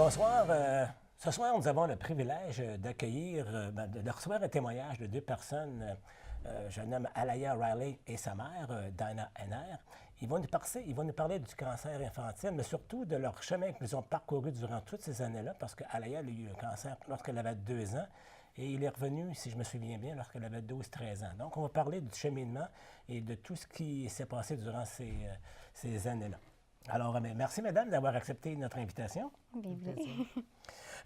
bonsoir. Ce soir, nous avons le privilège d'accueillir, de recevoir un témoignage de deux personnes. Je nomme Alaya Riley et sa mère, Dinah Henner. Ils vont nous parler du cancer infantile, mais surtout de leur chemin qu'ils ont parcouru durant toutes ces années-là, parce qu'Alaya a eu le cancer lorsqu'elle avait 2 ans, et il est revenu, si je me souviens bien, lorsqu'elle avait 12-13 ans. Donc, on va parler du cheminement et de tout ce qui s'est passé durant ces années-là. Alors, merci, mesdames, d'avoir accepté notre invitation. Bienvenue.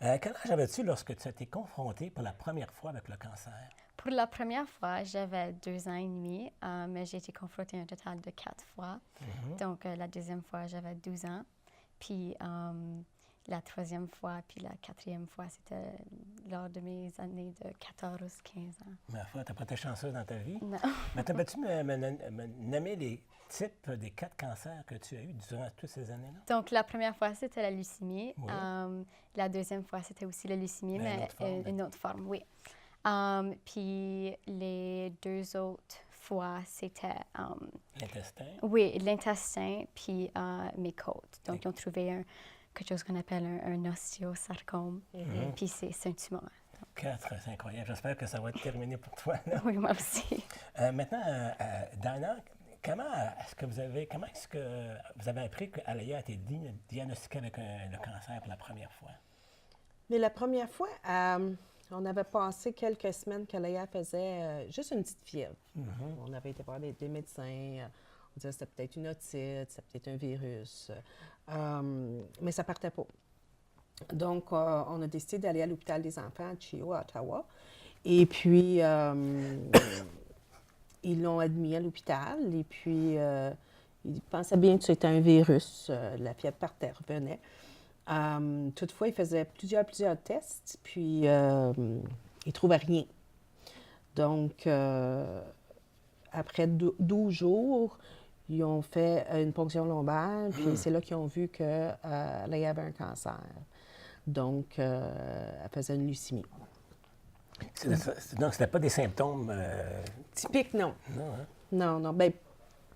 Quel âge avais-tu lorsque tu as été confrontée pour la première fois avec le cancer? Pour la première fois, j'avais 2 ans et demi, mais j'ai été confrontée un total de 4 fois. Donc, la deuxième fois, j'avais 12 ans. Puis, la troisième fois, puis la quatrième fois, c'était lors de mes années de 14-15 ans. Ma foi, tu n'as pas été chanceuse dans ta vie. Non. Mais peux-tu me nommer les types des 4 cancers que tu as eus durant toutes ces années-là? Donc, la première fois, c'était la leucémie. Oui. La deuxième fois, c'était aussi la leucémie, mais une autre forme, oui. Puis, les 2 autres fois, c'était... L'intestin? Oui, l'intestin, puis mes côtes. Donc, ils ont trouvé quelque chose qu'on appelle un ostéosarcome, puis c'est un tumeur. 4, c'est incroyable. J'espère que ça va être terminé pour toi, là. Oui, moi aussi. Maintenant, Dana, comment est-ce que vous avez appris qu'Alaya a été diagnostiquée avec le cancer pour la première fois? Mais la première fois, on avait passé quelques semaines qu'Alaya faisait juste une petite fièvre. On avait été voir des médecins. On disait que c'était peut-être une otite, c'était peut-être un virus. Mais ça ne partait pas. Donc, on a décidé d'aller à l'hôpital des enfants à Chio, à Ottawa. Et puis, ils l'ont admis à l'hôpital. Et puis, ils pensaient bien que c'était un virus. La fièvre partait, revenait. Toutefois, ils faisaient plusieurs tests, puis ils ne trouvaient rien. Donc, après 12 jours, ils ont fait une ponction lombaire, puis c'est là qu'ils ont vu qu'elle avait un cancer. Donc, elle faisait une leucémie. Donc, ce n'était pas des symptômes... Typiques, non. Non, hein? Non. Bien,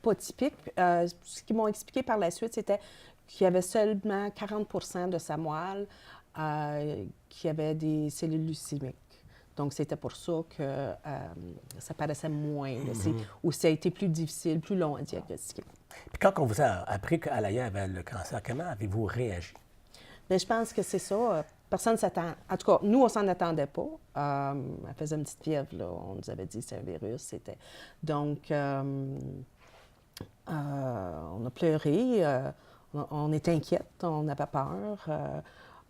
pas typique. Ce qu'ils m'ont expliqué par la suite, c'était qu'il y avait seulement 40 de sa moelle qui avait des cellules leucémiques. Donc, c'était pour ça que ça paraissait moins, ou ça a été plus difficile, plus long à diagnostiquer. Puis quand on vous a appris qu'Alaya avait le cancer, comment avez-vous réagi? Bien, je pense que c'est ça. Personne ne s'attend. En tout cas, nous, on ne s'en attendait pas. Elle faisait une petite fièvre, là. On nous avait dit que c'était un virus. Donc, on a pleuré. On était inquiète. On avait peur.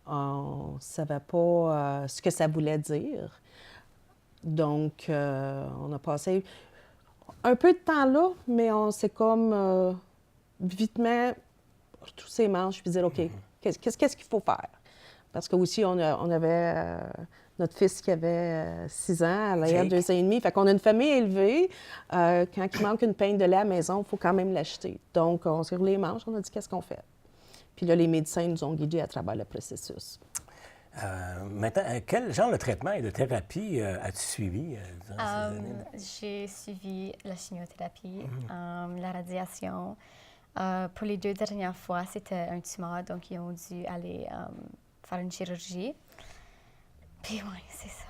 On ne savait pas ce que ça voulait dire. Donc, on a passé un peu de temps là, mais on s'est comme vitement retroussé les manches puis dire, OK, qu'est-ce qu'il faut faire? Parce que aussi, on avait notre fils qui avait 6 ans, elle avait 2 ans et demi. Fait qu'on a une famille élevée. Quand il manque une pinte de lait à la maison, il faut quand même l'acheter. Donc, on s'est roulé les manches, on a dit, qu'est-ce qu'on fait? Puis là, les médecins nous ont guidés à travers le processus. Maintenant, quel genre de traitement et de thérapie as-tu suivi durant ces années? J'ai suivi la chimiothérapie, la radiation. Pour les 2 dernières fois, c'était un tumeur, donc ils ont dû aller faire une chirurgie. Puis oui, c'est ça.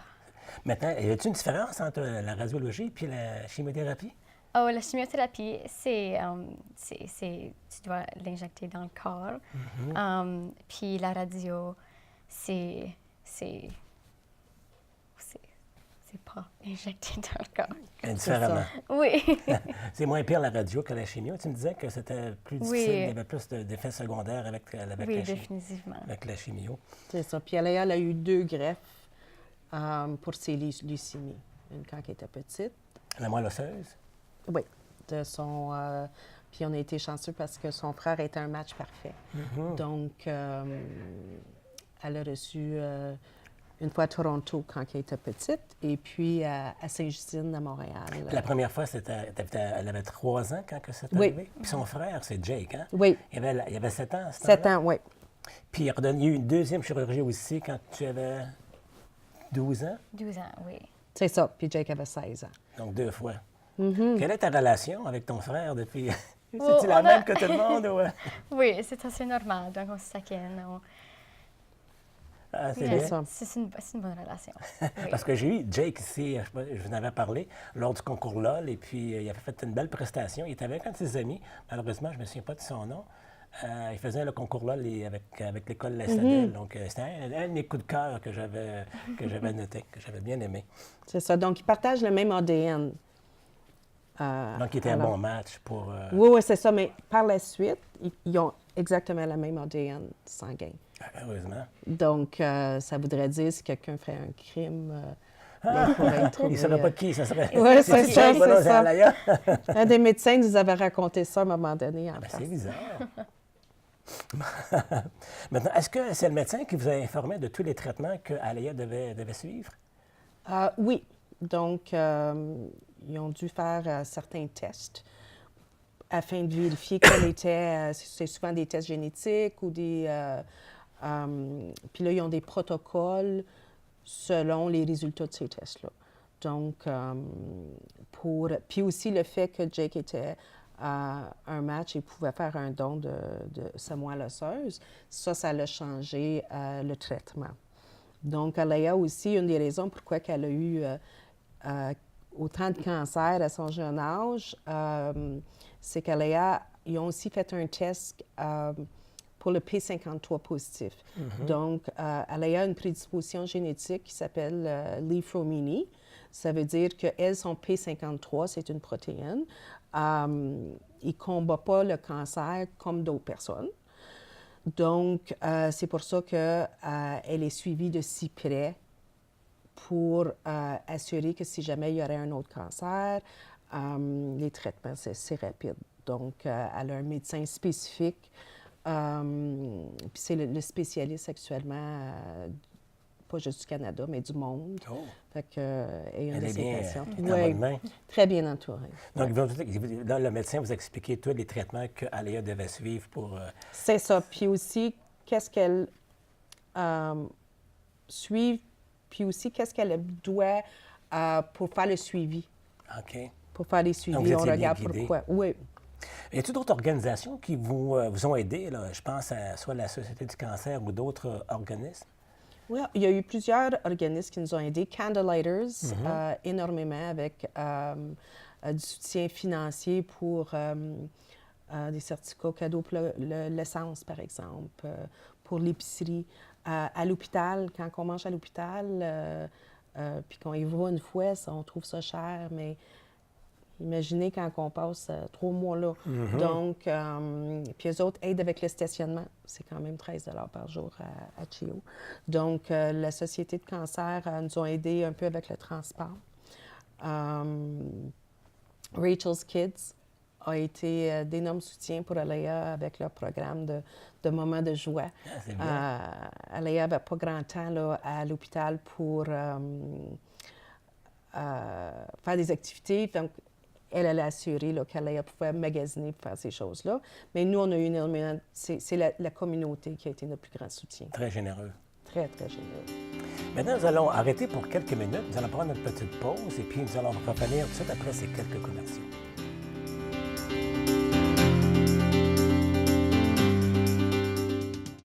Maintenant, y a-t-il une différence entre la radiologie et la chimiothérapie? Oh, la chimiothérapie, tu dois l'injecter dans le corps. Puis la radio, c'est pas injecté dans le corps. Indifféremment. Oui. C'est moins pire la radio que la chimio. Tu me disais que c'était plus difficile, il y avait plus d'effets secondaires avec définitivement. Avec la chimio. C'est ça. Puis elle a eu 2 greffes pour ses leucémies. Une quand elle était petite. La moelle osseuse? Oui. Puis on a été chanceux parce que son frère était un match parfait. Donc, elle a reçu une fois à Toronto quand elle était petite, et puis à Sainte-Justine, à Montréal. Puis la première fois, elle avait 3 ans quand c'est arrivé. Puis son frère, c'est Jake, hein? Oui. Il avait 7 ans à ce 7 temps-là? ans, oui. Puis il y a eu une deuxième chirurgie aussi quand tu avais 12 ans? 12 ans, oui. C'est ça. Puis Jake avait 16 ans. Donc 2 fois. Quelle est ta relation avec ton frère depuis... C'est-tu la même que tout le monde? Ou... Oui, c'est assez normal. Donc, on se taquine. Ah, c'est Oui, bien. C'est ça. c'est une bonne relation. Oui. Parce que j'ai eu Jake ici, je vous en avais parlé, lors du concours LOL, et puis il avait fait une belle prestation. Il était avec un de ses amis, malheureusement, je ne me souviens pas de son nom. Il faisait le concours LOL avec l'école La Citadelle. Donc, c'était un de mes coups de cœur que j'avais noté, que j'avais bien aimé. C'est ça. Donc, ils partagent le même ADN. Donc, il était un Alors- bon match pour... Oui, oui, c'est ça. Mais par la suite, ils ont exactement la même ADN sanguin. heureusement. Donc, ça voudrait dire si quelqu'un ferait un crime, ben, il pourrait être trouvé. Il ne savait pas qui, ça serait... Oui, c'est Jake, ça, voilà, c'est ça. Alaya. Un des médecins nous avait raconté ça à un moment donné en Ben, face. c'est bizarre. Maintenant, est-ce que c'est le médecin qui vous a informé de tous les traitements que Alaya devait suivre? Oui. Donc, ils ont dû faire certains tests afin de vérifier quels étaient, c'est souvent des tests génétiques ou des... puis là, ils ont des protocoles selon les résultats de ces tests-là. Donc, puis aussi le fait que Jake était à un match et pouvait faire un don de sa moelle osseuse, ça l'a changé le traitement. Donc, Alaya aussi, une des raisons pourquoi elle a eu autant de cancer à son jeune âge, c'est qu'Alaya, ils ont aussi fait un test pour le P53 positif. Donc, Alaya a une prédisposition génétique qui s'appelle Li-Fromini. Ça veut dire qu'elle, son P53, c'est une protéine. Il ne combat pas le cancer comme d'autres personnes. Donc, c'est pour ça qu'elle est suivie de si près pour assurer que si jamais il y aurait un autre cancer, les traitements, c'est rapide. Donc, elle a un médecin spécifique. Puis c'est le spécialiste actuellement, pas juste du Canada, mais du monde. Oh. Fait que, et une Elle de est ses bien patientes. en bonne main. Très bien entourée. Donc, là, le médecin vous a expliqué tous les traitements que Alaya devait suivre pour... C'est ça. Puis aussi, qu'est-ce qu'elle suit, puis aussi qu'est-ce qu'elle doit pour faire le suivi. OK. Pour faire les Donc, suivis, vous on étiez bien regarde guidée. pourquoi. Oui. Y a-t-il d'autres organisations qui vous ont aidé, là? Je pense à soit la Société du cancer ou d'autres organismes? Oui, il y a eu plusieurs organismes qui nous ont aidés. Candlelighters, énormément, avec du soutien financier pour des certificats cadeaux pour l'essence, par exemple, pour l'épicerie. À l'hôpital, quand on mange à l'hôpital, puis qu'on y va une fois, on trouve ça cher, mais imaginez quand on passe 3 mois là. Donc, puis eux autres aident avec le stationnement. C'est quand même 13 $ par jour à Chio. Donc, la Société de cancer nous a aidés un peu avec le transport. Rachel's Kids a été d'énormes soutiens pour Alaya avec leur programme de moments de joie. Ah, c'est bien. Alaya n'avait pas grand temps là, à l'hôpital pour faire des activités. Donc, elle a assuré qu'Alaya pouvait magasiner pour faire ces choses-là. Mais nous, on a eu énormément... C'est la communauté qui a été notre plus grand soutien. Très généreux. Très, très généreux. Maintenant, nous allons arrêter pour quelques minutes. Nous allons prendre une petite pause et puis nous allons revenir tout de suite après ces quelques commerciaux.